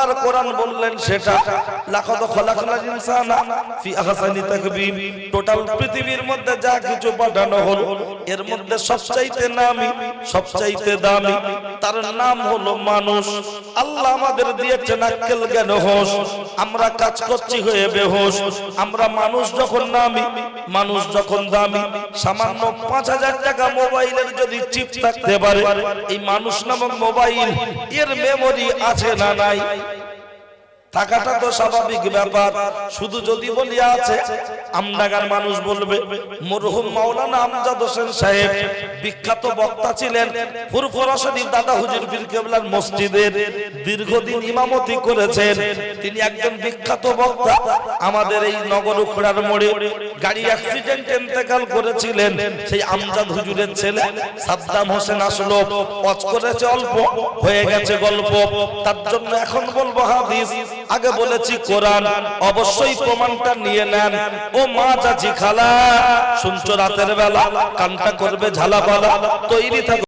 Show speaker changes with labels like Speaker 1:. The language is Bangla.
Speaker 1: আল্লাহর কোরআন বললেন সেটা লাকাদ খালাকনাল ইনসানা ফি আহসানি তাকবীম। টোটাল পৃথিবীর মধ্যে যা কিছু পাঠানো হলো এর মধ্যে সবচাইতে নামী সবচাইতে দামি তার নাম হলো মানুষ। আল্লাহ আমাদের দিয়েছেন আক্কেল জ্ঞান হোশ, আমরা কাজ করছি হয়ে বেহোশ। আমরা মানুষ যখন নামী মানুষ যখন দামি, সামান্য 5000 টাকা মোবাইলের যদি চিপ থাকতে পারে, এই মানুষ নামক মোবাইল এর মেমোরি আছে না নাই? থাকাটা তো স্বাভাবিক ব্যাপার। শুধু যদি বলি আছে, আমডাঙ্গার মানুষ বলবে মরহুম মাওলানা আমজাদ হোসেন সাহেব বিখ্যাত বক্তা ছিলেন, ফুরফুরা শরীফ দাদা হুজুর পীর কেবলার মসজিদের দীর্ঘদিন ইমামতি করেছেন। তিনি একজন বিখ্যাত বক্তা। আমাদের এই নগর উখড়ার মোড়ে গাড়ি অ্যাক্সিডেন্ট ইন্তেকাল করেছিলেন সেই আমজাদ হুজুরের ছেলে সাদ্দাম হোসেন আসলো, ওয়াজ করেছে অল্প, হয়ে গেছে গল্প। তার জন্য এখন বলবো হাদিস, আগে বলেছি কোরআন। অবশ্যই প্রমাণটা নিয়ে নেন। ও মা চাচি খালা, শুনছো রাতের বেলা কানটা করবে ঝালাপালা, তৈরি থাকো।